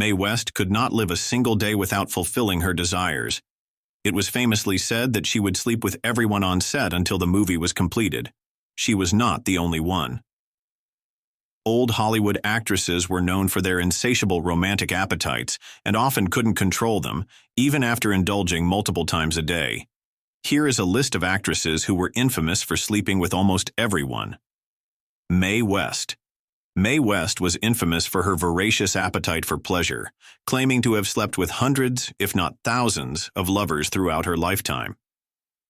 Mae West could not live a single day without fulfilling her desires. It was famously said that she would sleep with everyone on set until the movie was completed. She was not the only one. Old Hollywood actresses were known for their insatiable romantic appetites and often couldn't control them, even after indulging multiple times a day. Here is a list of actresses who were infamous for sleeping with almost everyone. Mae West. Mae West was infamous for her voracious appetite for pleasure, claiming to have slept with hundreds, if not thousands, of lovers throughout her lifetime.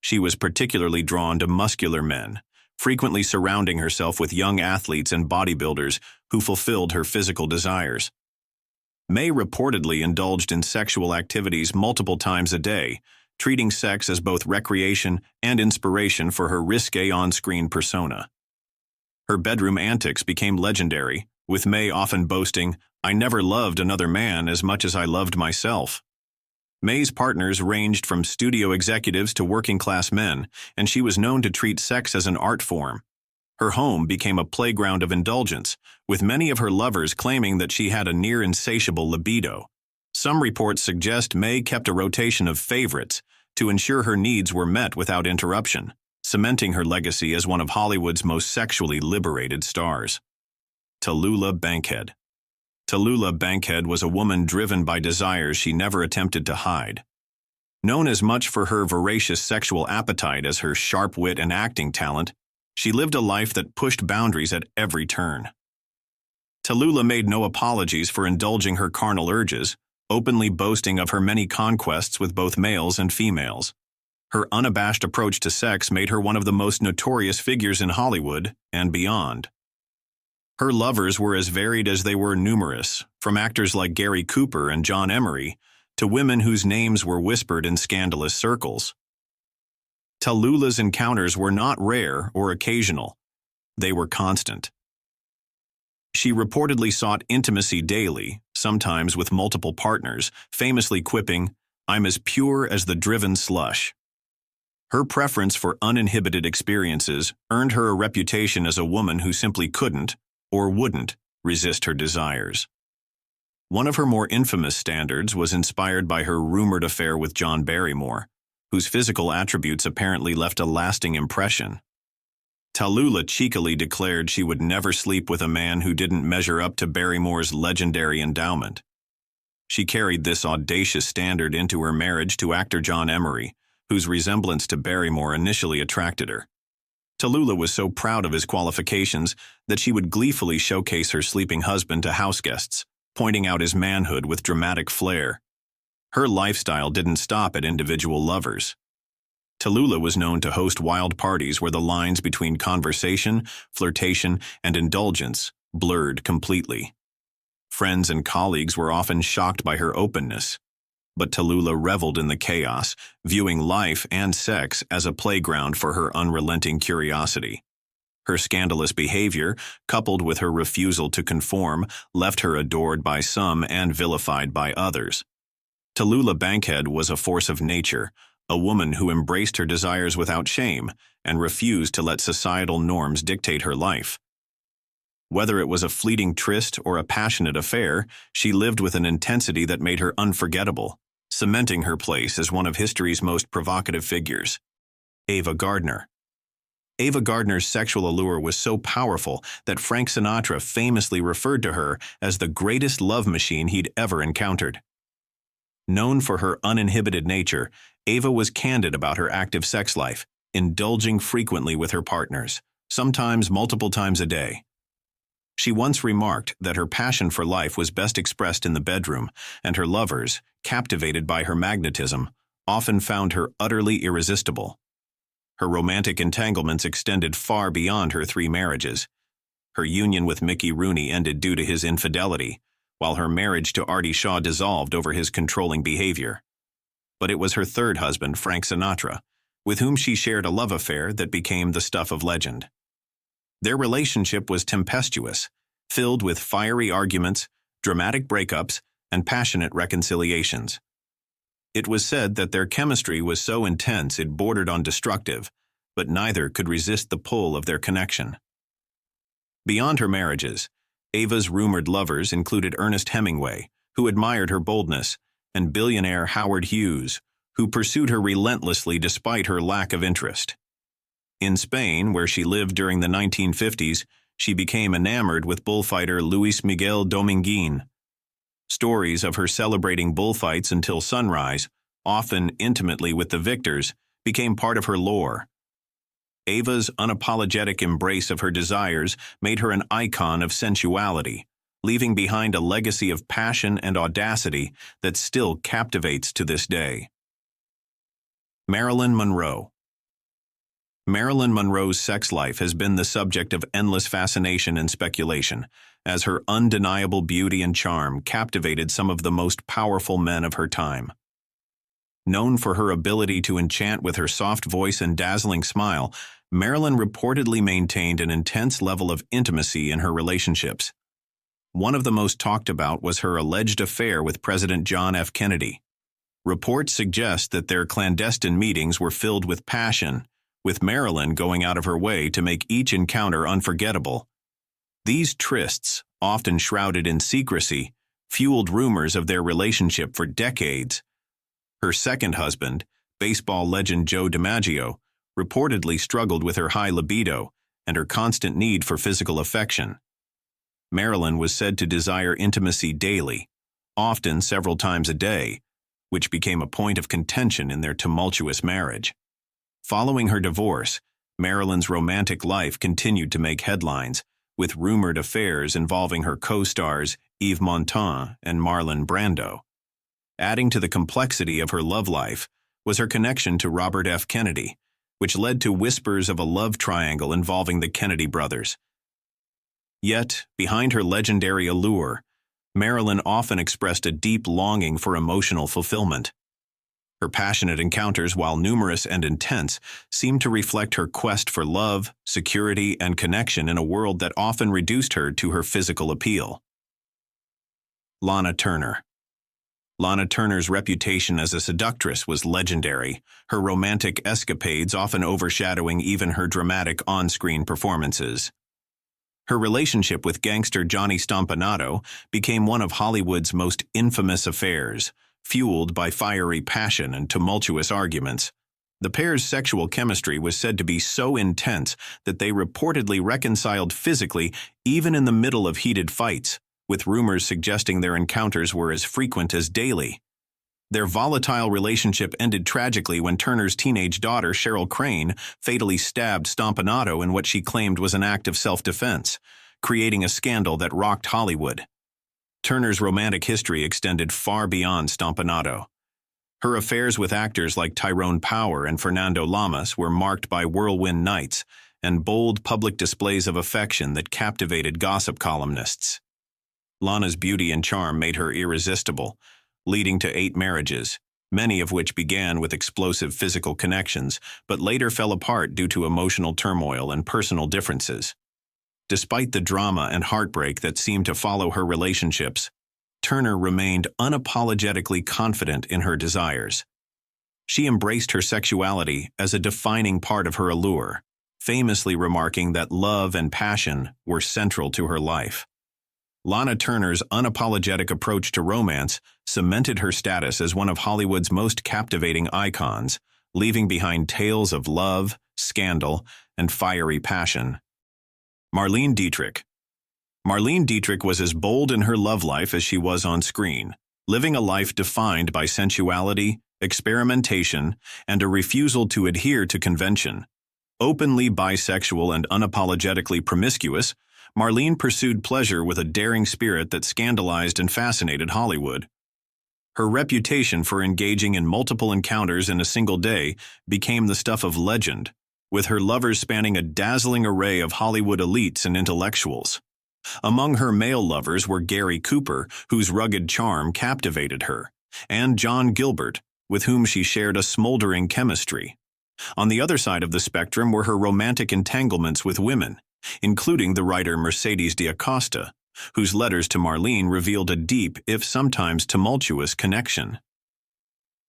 She was particularly drawn to muscular men, frequently surrounding herself with young athletes and bodybuilders who fulfilled her physical desires. Mae reportedly indulged in sexual activities multiple times a day, treating sex as both recreation and inspiration for her risque on-screen persona. Her bedroom antics became legendary, with Mae often boasting, "I never loved another man as much as I loved myself." Mae's partners ranged from studio executives to working-class men, and she was known to treat sex as an art form. Her home became a playground of indulgence, with many of her lovers claiming that she had a near-insatiable libido. Some reports suggest Mae kept a rotation of favorites to ensure her needs were met without interruption, cementing her legacy as one of Hollywood's most sexually liberated stars. Tula Bankhead. Tula Bankhead was a woman driven by desires she never attempted to hide. Known as much for her voracious sexual appetite as her sharp wit and acting talent, she lived a life that pushed boundaries at every turn. Tula made no apologies for indulging her carnal urges, openly boasting of her many conquests with both males and females. Her unabashed approach to sex made her one of the most notorious figures in Hollywood and beyond. Her lovers were as varied as they were numerous, from actors like Gary Cooper and John Emery to women whose names were whispered in scandalous circles. Tula's encounters were not rare or occasional. They were constant. She reportedly sought intimacy daily, sometimes with multiple partners, famously quipping, "I'm as pure as the driven slush." Her preference for uninhibited experiences earned her a reputation as a woman who simply couldn't, or wouldn't, resist her desires. One of her more infamous standards was inspired by her rumored affair with John Barrymore, whose physical attributes apparently left a lasting impression. Tula cheekily declared she would never sleep with a man who didn't measure up to Barrymore's legendary endowment. She carried this audacious standard into her marriage to actor John Emery, whose resemblance to Barrymore initially attracted her. Tula was so proud of his qualifications that she would gleefully showcase her sleeping husband to houseguests, pointing out his manhood with dramatic flair. Her lifestyle didn't stop at individual lovers. Tula was known to host wild parties where the lines between conversation, flirtation, and indulgence blurred completely. Friends and colleagues were often shocked by her openness, but Tula reveled in the chaos, viewing life and sex as a playground for her unrelenting curiosity. Her scandalous behavior, coupled with her refusal to conform, left her adored by some and vilified by others. Tula Bankhead was a force of nature, a woman who embraced her desires without shame and refused to let societal norms dictate her life. Whether it was a fleeting tryst or a passionate affair, she lived with an intensity that made her unforgettable, cementing her place as one of history's most provocative figures. Ava Gardner. Ava Gardner's sexual allure was so powerful that Frank Sinatra famously referred to her as the greatest love machine he'd ever encountered. Known for her uninhibited nature, Ava was candid about her active sex life, indulging frequently with her partners, sometimes multiple times a day. She once remarked that her passion for life was best expressed in the bedroom, and her lovers, captivated by her magnetism, often found her utterly irresistible. Her romantic entanglements extended far beyond her 3 marriages. Her union with Mickey Rooney ended due to his infidelity, while her marriage to Artie Shaw dissolved over his controlling behavior. But it was her 3rd husband, Frank Sinatra, with whom she shared a love affair that became the stuff of legend. Their relationship was tempestuous, filled with fiery arguments, dramatic breakups, and passionate reconciliations. It was said that their chemistry was so intense it bordered on destructive, but neither could resist the pull of their connection. Beyond her marriages, Ava's rumored lovers included Ernest Hemingway, who admired her boldness, and billionaire Howard Hughes, who pursued her relentlessly despite her lack of interest. In Spain, where she lived during the 1950s, she became enamored with bullfighter Luis Miguel Dominguín. Stories of her celebrating bullfights until sunrise, often intimately with the victors, became part of her lore. Ava's unapologetic embrace of her desires made her an icon of sensuality, leaving behind a legacy of passion and audacity that still captivates to this day. Marilyn Monroe. Marilyn Monroe's sex life has been the subject of endless fascination and speculation, as her undeniable beauty and charm captivated some of the most powerful men of her time. Known for her ability to enchant with her soft voice and dazzling smile, Marilyn reportedly maintained an intense level of intimacy in her relationships. One of the most talked about was her alleged affair with President John F. Kennedy. Reports suggest that their clandestine meetings were filled with passion, with Marilyn going out of her way to make each encounter unforgettable. These trysts, often shrouded in secrecy, fueled rumors of their relationship for decades. Her second husband, baseball legend Joe DiMaggio, reportedly struggled with her high libido and her constant need for physical affection. Marilyn was said to desire intimacy daily, often several times a day, which became a point of contention in their tumultuous marriage. Following her divorce, Marilyn's romantic life continued to make headlines, with rumored affairs involving her co-stars Yves Montand and Marlon Brando. Adding to the complexity of her love life was her connection to Robert F. Kennedy, which led to whispers of a love triangle involving the Kennedy brothers. Yet, behind her legendary allure, Marilyn often expressed a deep longing for emotional fulfillment. Her passionate encounters, while numerous and intense, seemed to reflect her quest for love, security, and connection in a world that often reduced her to her physical appeal. Lana Turner. Lana Turner's reputation as a seductress was legendary, her romantic escapades often overshadowing even her dramatic on-screen performances. Her relationship with gangster Johnny Stompanato became one of Hollywood's most infamous affairs, fueled by fiery passion and tumultuous arguments. The pair's sexual chemistry was said to be so intense that they reportedly reconciled physically even in the middle of heated fights, with rumors suggesting their encounters were as frequent as daily. Their volatile relationship ended tragically when Turner's teenage daughter, Cheryl Crane, fatally stabbed Stompanato in what she claimed was an act of self-defense, creating a scandal that rocked Hollywood. Turner's romantic history extended far beyond Stompanato. Her affairs with actors like Tyrone Power and Fernando Lamas were marked by whirlwind nights and bold public displays of affection that captivated gossip columnists. Lana's beauty and charm made her irresistible, leading to 8 marriages, many of which began with explosive physical connections, but later fell apart due to emotional turmoil and personal differences. Despite the drama and heartbreak that seemed to follow her relationships, Turner remained unapologetically confident in her desires. She embraced her sexuality as a defining part of her allure, famously remarking that love and passion were central to her life. Lana Turner's unapologetic approach to romance cemented her status as one of Hollywood's most captivating icons, leaving behind tales of love, scandal, and fiery passion. Marlene Dietrich. Marlene Dietrich was as bold in her love life as she was on screen, living a life defined by sensuality, experimentation, and a refusal to adhere to convention. Openly bisexual and unapologetically promiscuous, Marlene pursued pleasure with a daring spirit that scandalized and fascinated Hollywood. Her reputation for engaging in multiple encounters in a single day became the stuff of legend, with her lovers spanning a dazzling array of Hollywood elites and intellectuals. Among her male lovers were Gary Cooper, whose rugged charm captivated her, and John Gilbert, with whom she shared a smoldering chemistry. On the other side of the spectrum were her romantic entanglements with women, including the writer Mercedes de Acosta, whose letters to Marlene revealed a deep, if sometimes tumultuous, connection.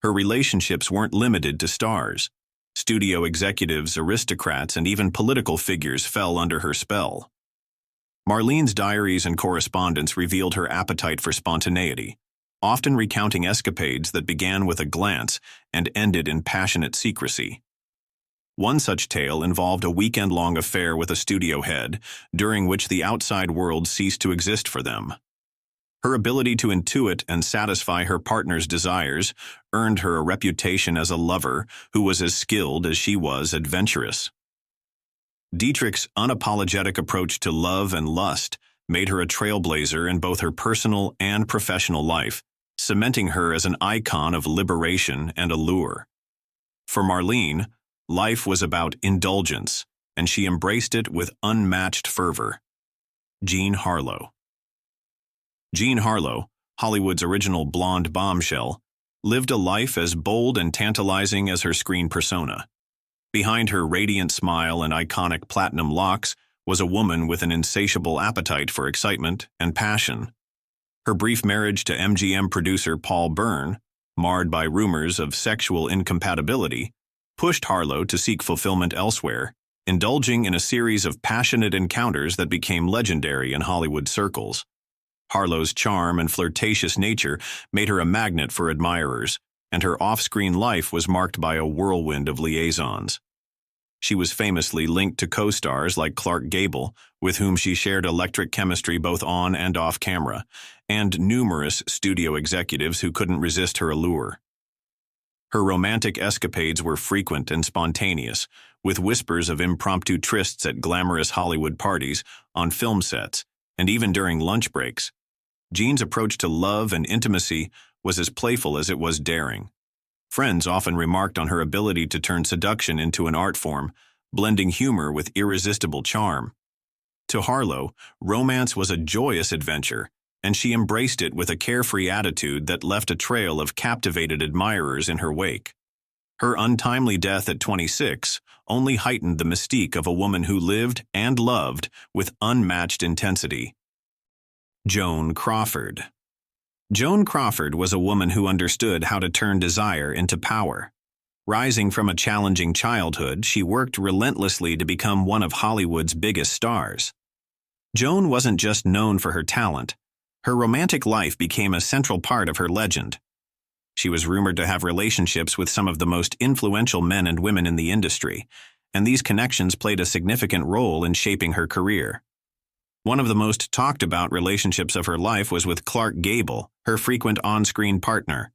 Her relationships weren't limited to stars. Studio executives, aristocrats, and even political figures fell under her spell. Marlene's diaries and correspondence revealed her appetite for spontaneity, often recounting escapades that began with a glance and ended in passionate secrecy. One such tale involved a weekend-long affair with a studio head, during which the outside world ceased to exist for them. Her ability to intuit and satisfy her partner's desires earned her a reputation as a lover who was as skilled as she was adventurous. Dietrich's unapologetic approach to love and lust made her a trailblazer in both her personal and professional life, cementing her as an icon of liberation and allure. For Marlene, life was about indulgence, and she embraced it with unmatched fervor. Jean Harlow. Jean Harlow, Hollywood's original blonde bombshell, lived a life as bold and tantalizing as her screen persona. Behind her radiant smile and iconic platinum locks was a woman with an insatiable appetite for excitement and passion. Her brief marriage to MGM producer Paul Byrne, marred by rumors of sexual incompatibility, pushed Harlow to seek fulfillment elsewhere, indulging in a series of passionate encounters that became legendary in Hollywood circles. Harlow's charm and flirtatious nature made her a magnet for admirers, and her off-screen life was marked by a whirlwind of liaisons. She was famously linked to co-stars like Clark Gable, with whom she shared electric chemistry both on and off camera, and numerous studio executives who couldn't resist her allure. Her romantic escapades were frequent and spontaneous, with whispers of impromptu trysts at glamorous Hollywood parties, on film sets, and even during lunch breaks. Jean's approach to love and intimacy was as playful as it was daring. Friends often remarked on her ability to turn seduction into an art form, blending humor with irresistible charm. To Harlow, romance was a joyous adventure, and she embraced it with a carefree attitude that left a trail of captivated admirers in her wake. Her untimely death at 26 only heightened the mystique of a woman who lived and loved with unmatched intensity. Joan Crawford. Joan Crawford was a woman who understood how to turn desire into power. Rising from a challenging childhood, she worked relentlessly to become one of Hollywood's biggest stars. Joan wasn't just known for her talent. Her romantic life became a central part of her legend. She was rumored to have relationships with some of the most influential men and women in the industry, and these connections played a significant role in shaping her career. One of the most talked-about relationships of her life was with Clark Gable, her frequent on-screen partner.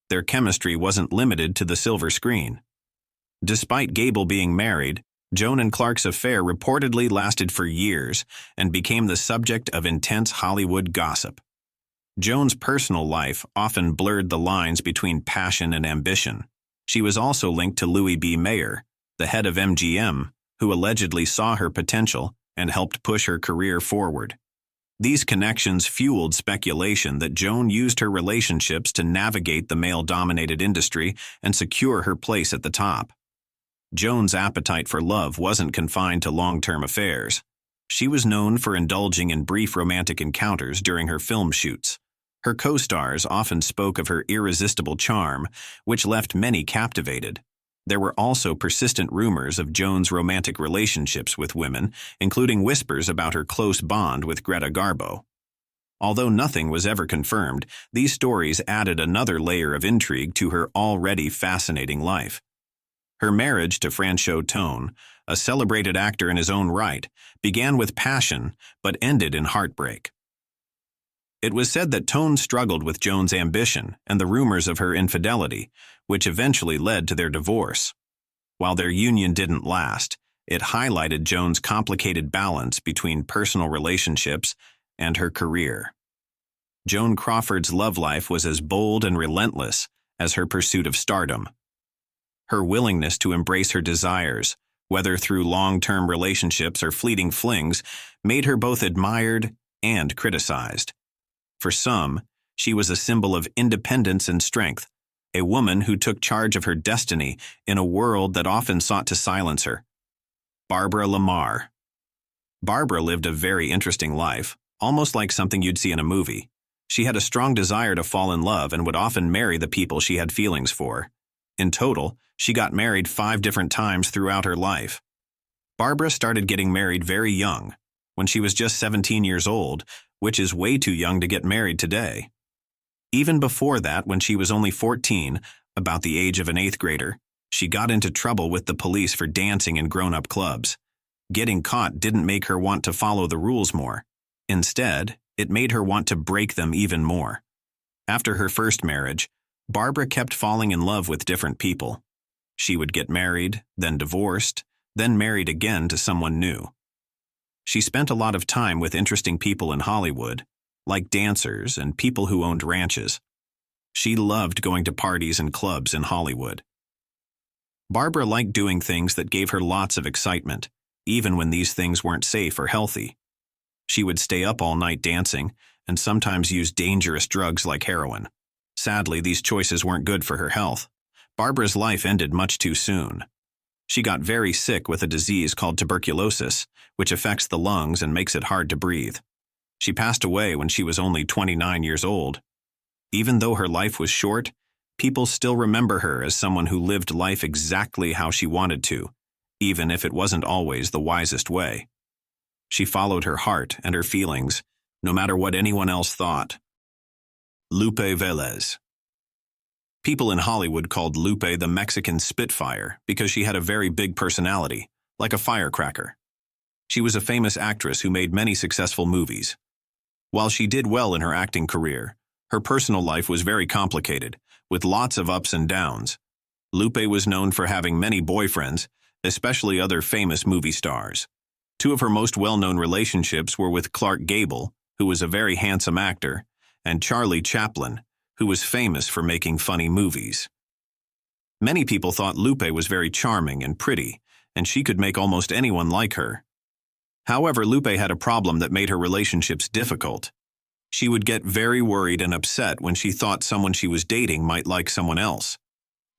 Their chemistry wasn't limited to the silver screen. Despite Gable being married, Joan and Clark's affair reportedly lasted for years and became the subject of intense Hollywood gossip. Joan's personal life often blurred the lines between passion and ambition. She was also linked to Louis B. Mayer, the head of MGM, who allegedly saw her potential and helped push her career forward. These connections fueled speculation that Joan used her relationships to navigate the male-dominated industry and secure her place at the top. Joan's appetite for love wasn't confined to long-term affairs. She was known for indulging in brief romantic encounters during her film shoots. Her co-stars often spoke of her irresistible charm, which left many captivated. There were also persistent rumors of Joan's romantic relationships with women, including whispers about her close bond with Greta Garbo. Although nothing was ever confirmed, these stories added another layer of intrigue to her already fascinating life. Her marriage to Franchot Tone, a celebrated actor in his own right, began with passion but ended in heartbreak. It was said that Tone struggled with Joan's ambition and the rumors of her infidelity, which eventually led to their divorce. While their union didn't last, it highlighted Joan's complicated balance between personal relationships and her career. Joan Crawford's love life was as bold and relentless as her pursuit of stardom. Her willingness to embrace her desires, whether through long-term relationships or fleeting flings, made her both admired and criticized. For some, she was a symbol of independence and strength, a woman who took charge of her destiny in a world that often sought to silence her. Barbara Lamar. Barbara lived a very interesting life, almost like something you'd see in a movie. She had a strong desire to fall in love and would often marry the people she had feelings for. In total, she got married 5 different times throughout her life. Barbara started getting married very young, when she was just 17 years old, which is way too young to get married today. Even before that, when she was only 14, about the age of an 8th grader, she got into trouble with the police for dancing in grown-up clubs. Getting caught didn't make her want to follow the rules more. Instead, it made her want to break them even more. After her first marriage, Barbara kept falling in love with different people. She would get married, then divorced, then married again to someone new. She spent a lot of time with interesting people in Hollywood, like dancers and people who owned ranches. She loved going to parties and clubs in Hollywood. Barbara liked doing things that gave her lots of excitement, even when these things weren't safe or healthy. She would stay up all night dancing and sometimes use dangerous drugs like heroin. Sadly, these choices weren't good for her health. Barbara's life ended much too soon. She got very sick with a disease called tuberculosis, which affects the lungs and makes it hard to breathe. She passed away when she was only 29 years old. Even though her life was short, people still remember her as someone who lived life exactly how she wanted to, even if it wasn't always the wisest way. She followed her heart and her feelings, no matter what anyone else thought. Lupe Velez. People in Hollywood called Lupe the Mexican Spitfire because she had a very big personality, like a firecracker. She was a famous actress who made many successful movies. While she did well in her acting career, her personal life was very complicated, with lots of ups and downs. Lupe was known for having many boyfriends, especially other famous movie stars. Two of her most well-known relationships were with Clark Gable, who was a very handsome actor, and Charlie Chaplin, who was famous for making funny movies. Many people thought Lupe was very charming and pretty, and she could make almost anyone like her. However, Lupe had a problem that made her relationships difficult. She would get very worried and upset when she thought someone she was dating might like someone else.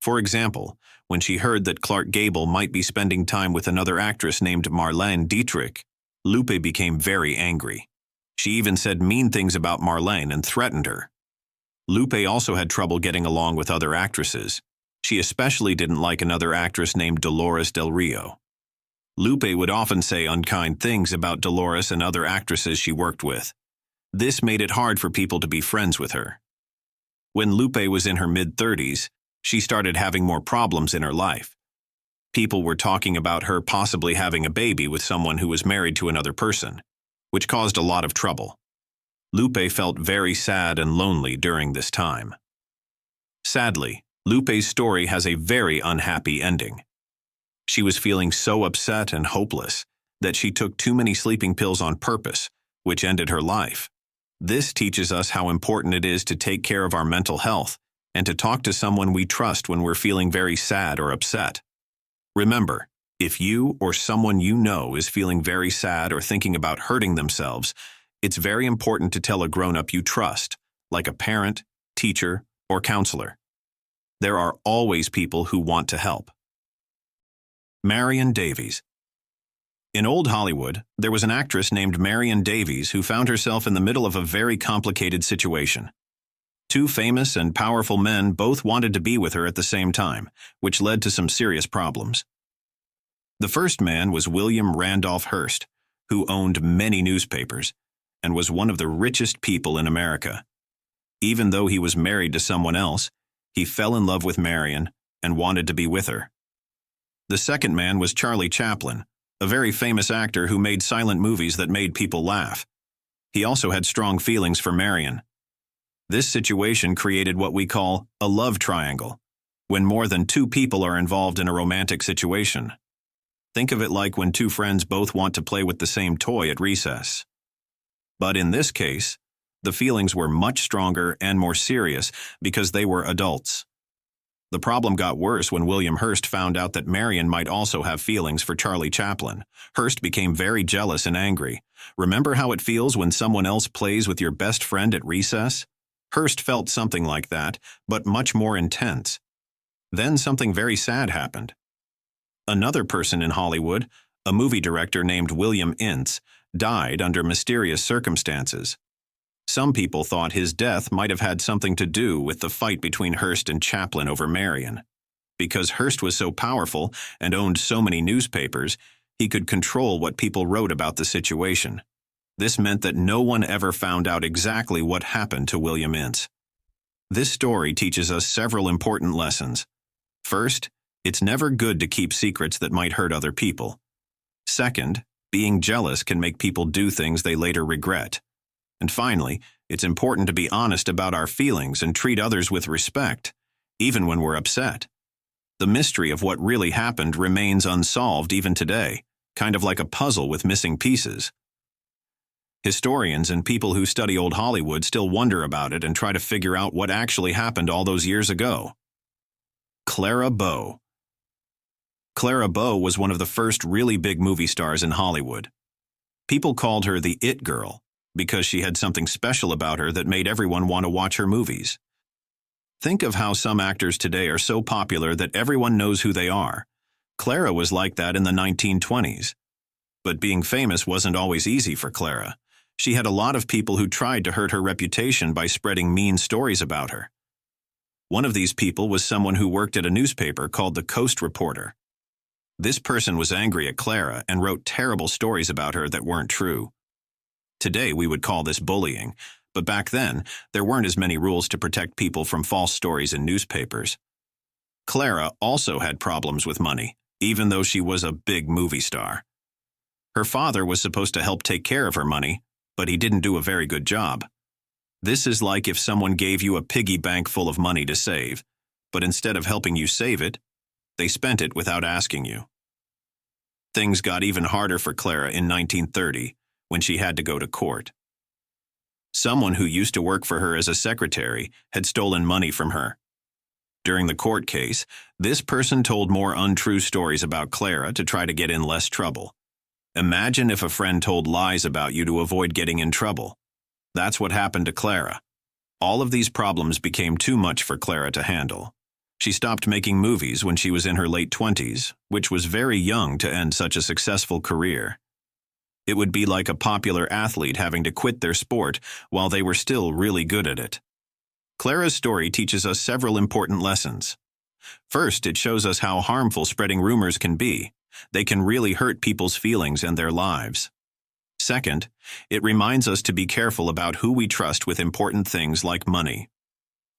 For example, when she heard that Clark Gable might be spending time with another actress named Marlene Dietrich, Lupe became very angry. She even said mean things about Marlene and threatened her. Lupe also had trouble getting along with other actresses. She especially didn't like another actress named Dolores Del Rio. Lupe would often say unkind things about Dolores and other actresses she worked with. This made it hard for people to be friends with her. When Lupe was in her mid-30s, she started having more problems in her life. People were talking about her possibly having a baby with someone who was married to another person, which caused a lot of trouble. Lupe felt very sad and lonely during this time. Sadly, Lupe's story has a very unhappy ending. She was feeling so upset and hopeless that she took too many sleeping pills on purpose, which ended her life. This teaches us how important it is to take care of our mental health and to talk to someone we trust when we're feeling very sad or upset. Remember, if you or someone you know is feeling very sad or thinking about hurting themselves, it's very important to tell a grown-up you trust, like a parent, teacher, or counselor. There are always people who want to help. Marian Davies. In old Hollywood, there was an actress named Marian Davies who found herself in the middle of a very complicated situation. Two famous and powerful men both wanted to be with her at the same time, which led to some serious problems. The first man was William Randolph Hearst, who owned many newspapers and was one of the richest people in America. Even though he was married to someone else, he fell in love with Marian and wanted to be with her. The second man was Charlie Chaplin, a very famous actor who made silent movies that made people laugh. He also had strong feelings for Marian. This situation created what we call a love triangle, when more than two people are involved in a romantic situation. Think of it like when two friends both want to play with the same toy at recess. But in this case, the feelings were much stronger and more serious because they were adults. The problem got worse when William Hearst found out that Marian might also have feelings for Charlie Chaplin. Hearst became very jealous and angry. Remember how it feels when someone else plays with your best friend at recess? Hearst felt something like that, but much more intense. Then something very sad happened. Another person in Hollywood, a movie director named William Ince, died under mysterious circumstances. Some people thought his death might have had something to do with the fight between Hearst and Chaplin over Marian. Because Hearst was so powerful and owned so many newspapers, he could control what people wrote about the situation. This meant that no one ever found out exactly what happened to William Ince. This story teaches us several important lessons. First, it's never good to keep secrets that might hurt other people. Second, being jealous can make people do things they later regret. And finally, it's important to be honest about our feelings and treat others with respect, even when we're upset. The mystery of what really happened remains unsolved even today, kind of like a puzzle with missing pieces. Historians and people who study old Hollywood still wonder about it and try to figure out what actually happened all those years ago. Clara Bo. Clara Bo was one of the first really big movie stars in Hollywood. People called her the It Girl because she had something special about her that made everyone want to watch her movies. Think of how some actors today are so popular that everyone knows who they are. Clara was like that in the 1920s. But being famous wasn't always easy for Clara. She had a lot of people who tried to hurt her reputation by spreading mean stories about her. One of these people was someone who worked at a newspaper called the Coast Reporter. This person was angry at Clara and wrote terrible stories about her that weren't true. Today we would call this bullying, but back then there weren't as many rules to protect people from false stories in newspapers. Clara also had problems with money, even though she was a big movie star. Her father was supposed to help take care of her money, but he didn't do a very good job. This is like if someone gave you a piggy bank full of money to save, but instead of helping you save it, they spent it without asking you. Things got even harder for Clara in 1930, when she had to go to court. Someone who used to work for her as a secretary had stolen money from her. During the court case, this person told more untrue stories about Clara to try to get in less trouble. Imagine if a friend told lies about you to avoid getting in trouble. That's what happened to Clara. All of these problems became too much for Clara to handle. She stopped making movies when she was in her late 20s, which was very young to end such a successful career. It would be like a popular athlete having to quit their sport while they were still really good at it. Clara's story teaches us several important lessons. First, it shows us how harmful spreading rumors can be. They can really hurt people's feelings and their lives. Second, it reminds us to be careful about who we trust with important things like money.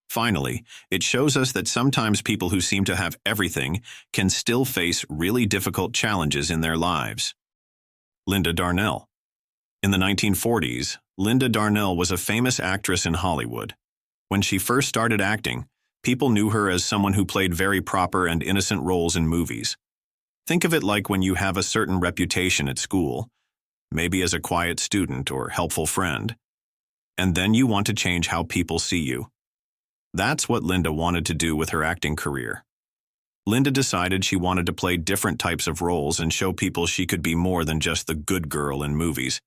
Finally, it shows us that sometimes people who seem to have everything can still face really difficult challenges in their lives. Linda Darnell. In the 1940s, Linda Darnell was a famous actress in Hollywood. When she first started acting, people knew her as someone who played very proper and innocent roles in movies. Think of it like when you have a certain reputation at school, maybe as a quiet student or helpful friend, and then you want to change how people see you. That's what Linda wanted to do with her acting career. Linda decided she wanted to play different types of roles and show people she could be more than just the good girl in movies.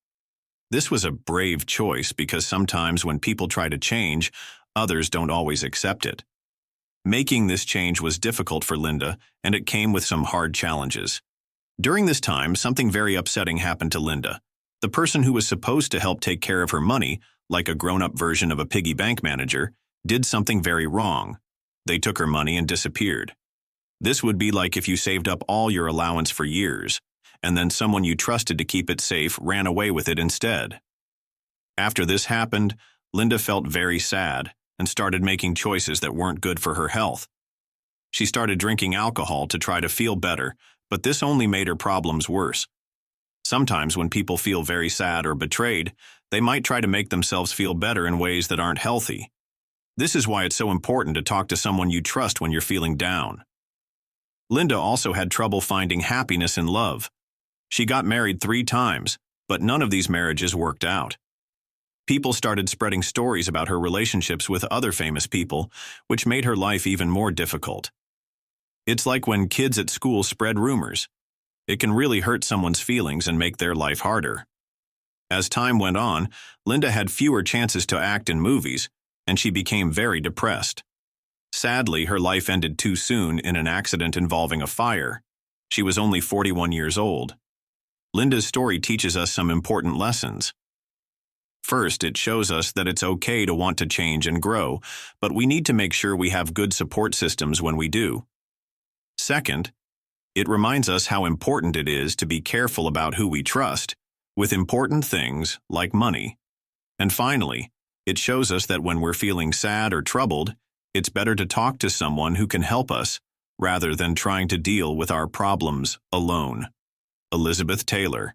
This was a brave choice because sometimes when people try to change, others don't always accept it. Making this change was difficult for Linda, and it came with some hard challenges. During this time, something very upsetting happened to Linda. The person who was supposed to help take care of her money, like a grown-up version of a piggy bank manager, did something very wrong. They took her money and disappeared. This would be like if you saved up all your allowance for years, and then someone you trusted to keep it safe ran away with it instead. After this happened, Linda felt very sad and started making choices that weren't good for her health. She started drinking alcohol to try to feel better, but this only made her problems worse. Sometimes when people feel very sad or betrayed, they might try to make themselves feel better in ways that aren't healthy. This is why it's so important to talk to someone you trust when you're feeling down. Linda also had trouble finding happiness in love. She got married 3 times, but none of these marriages worked out. People started spreading stories about her relationships with other famous people, which made her life even more difficult. It's like when kids at school spread rumors. It can really hurt someone's feelings and make their life harder. As time went on, Linda had fewer chances to act in movies, and she became very depressed. Sadly, her life ended too soon in an accident involving a fire. She was only 41 years old. Linda's story teaches us some important lessons. First, it shows us that it's okay to want to change and grow, but we need to make sure we have good support systems when we do. Second, it reminds us how important it is to be careful about who we trust, with important things like money. And finally, It shows us that when we're feeling sad or troubled, it's better to talk to someone who can help us rather than trying to deal with our problems alone. Elizabeth Taylor.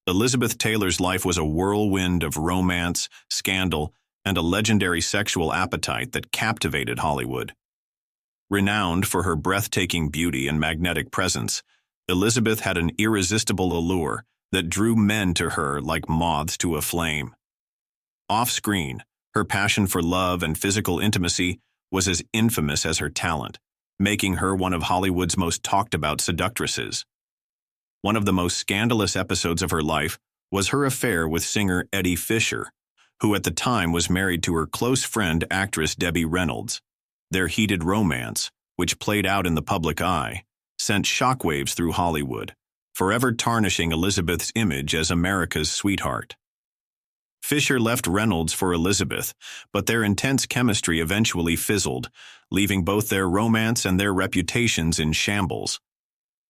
Elizabeth Taylor's life was a whirlwind of romance, scandal, and a legendary sexual appetite that captivated Hollywood. Renowned for her breathtaking beauty and magnetic presence, Elizabeth had an irresistible allure that drew men to her like moths to a flame. Off-screen, her passion for love and physical intimacy was as infamous as her talent, making her one of Hollywood's most talked-about seductresses. One of the most scandalous episodes of her life was her affair with singer Eddie Fisher, who at the time was married to her close friend actress Debbie Reynolds. Their heated romance, which played out in the public eye, sent shockwaves through Hollywood, forever tarnishing Elizabeth's image as America's sweetheart. Fisher left Reynolds for Elizabeth, but their intense chemistry eventually fizzled, leaving both their romance and their reputations in shambles.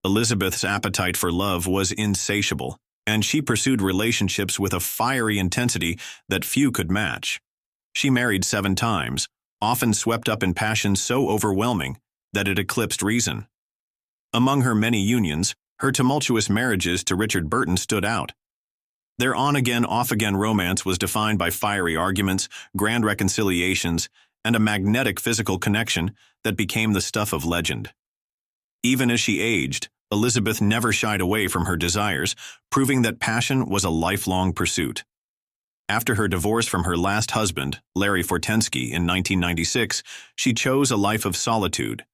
Elizabeth's appetite for love was insatiable, and she pursued relationships with a fiery intensity that few could match. She married 7 times, often swept up in passion so overwhelming that it eclipsed reason. Among her many unions, her tumultuous marriages to Richard Burton stood out. Their on-again, off-again romance was defined by fiery arguments, grand reconciliations, and a magnetic physical connection that became the stuff of legend. Even as she aged, Elizabeth never shied away from her desires, proving that passion was a lifelong pursuit. After her divorce from her last husband, Larry Fortensky, in 1996, she chose a life of solitude,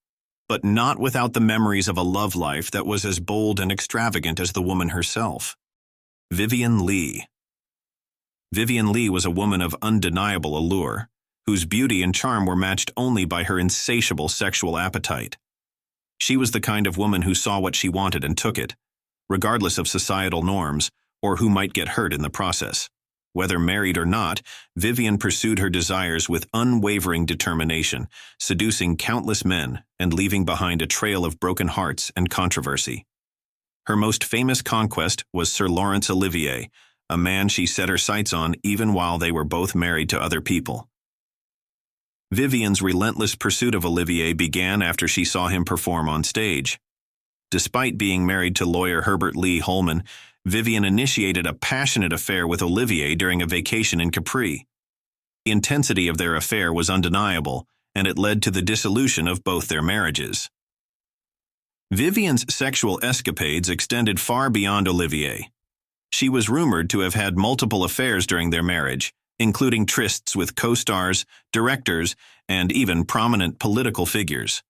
but not without the memories of a love life that was as bold and extravagant as the woman herself. Vivien Lee. Vivien Lee was a woman of undeniable allure, whose beauty and charm were matched only by her insatiable sexual appetite. She was the kind of woman who saw what she wanted and took it, regardless of societal norms or who might get hurt in the process. Whether married or not, Vivien pursued her desires with unwavering determination, seducing countless men and leaving behind a trail of broken hearts and controversy. Her most famous conquest was Sir Laurence Olivier, a man she set her sights on even while they were both married to other people. Vivien's relentless pursuit of Olivier began after she saw him perform on stage. Despite being married to lawyer Herbert Lee Holman, Vivien initiated a passionate affair with Olivier during a vacation in Capri. The intensity of their affair was undeniable, and it led to the dissolution of both their marriages. Vivien's sexual escapades extended far beyond Olivier. She was rumored to have had multiple affairs during their marriage, including trysts with co-stars, directors, and even prominent political figures.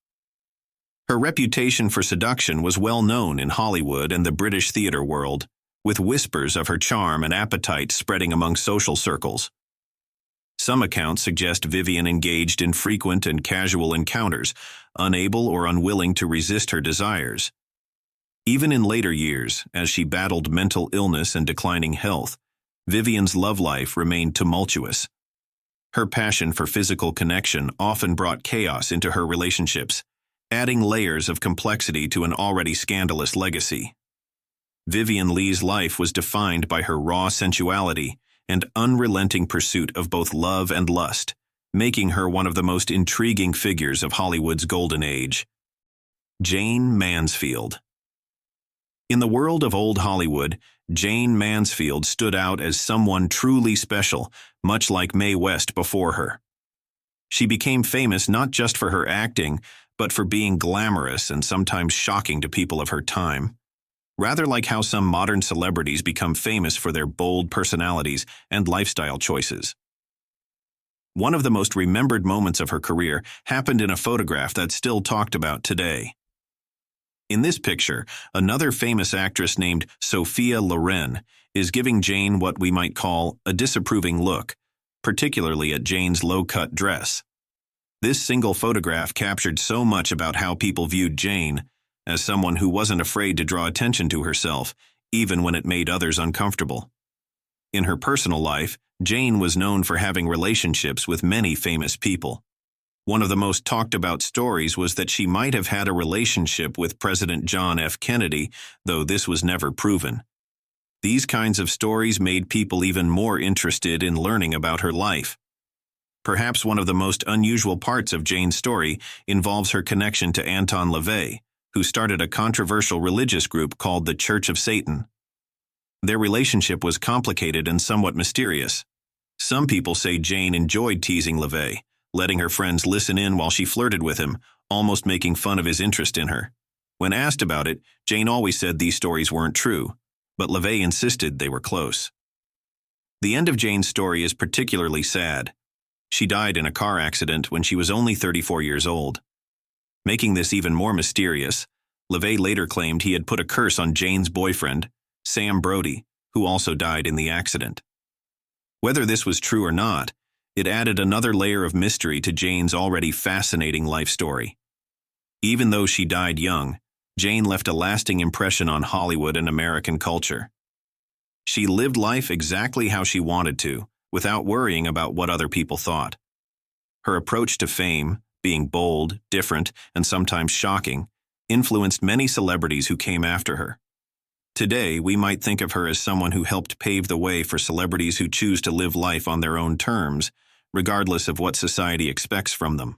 Her reputation for seduction was well known in Hollywood and the British theater world, with whispers of her charm and appetite spreading among social circles. Some accounts suggest Vivien engaged in frequent and casual encounters, unable or unwilling to resist her desires. Even in later years, as she battled mental illness and declining health, Vivien's love life remained tumultuous. Her passion for physical connection often brought chaos into her relationships, adding layers of complexity to an already scandalous legacy. Vivien Lee's life was defined by her raw sensuality and unrelenting pursuit of both love and lust, making her one of the most intriguing figures of Hollywood's golden age. Jane Mansfield. In the world of old Hollywood, Jane Mansfield stood out as someone truly special, much like Mae West before her. She became famous not just for her acting, but for being glamorous and sometimes shocking to people of her time. Rather like how some modern celebrities become famous for their bold personalities and lifestyle choices. One of the most remembered moments of her career happened in a photograph that's still talked about today. In this picture, another famous actress named Sophia Loren is giving Jane what we might call a disapproving look, particularly at Jane's low-cut dress. This single photograph captured so much about how people viewed Jane, as someone who wasn't afraid to draw attention to herself, even when it made others uncomfortable. In her personal life, Jane was known for having relationships with many famous people. One of the most talked about stories was that she might have had a relationship with President John F. Kennedy, though this was never proven. These kinds of stories made people even more interested in learning about her life. Perhaps one of the most unusual parts of Jane's story involves her connection to Anton LaVey, who started a controversial religious group called the Church of Satan. Their relationship was complicated and somewhat mysterious. Some people say Jane enjoyed teasing LaVey, letting her friends listen in while she flirted with him, almost making fun of his interest in her. When asked about it, Jane always said these stories weren't true, but LaVey insisted they were close. The end of Jane's story is particularly sad. She died in a car accident when she was only 34 years old. Making this even more mysterious, LaVey later claimed he had put a curse on Jane's boyfriend, Sam Brody, who also died in the accident. Whether this was true or not, it added another layer of mystery to Jane's already fascinating life story. Even though she died young, Jane left a lasting impression on Hollywood and American culture. She lived life exactly how she wanted to, without worrying about what other people thought. Her approach to fame, being bold, different, and sometimes shocking, influenced many celebrities who came after her. Today, we might think of her as someone who helped pave the way for celebrities who choose to live life on their own terms, regardless of what society expects from them.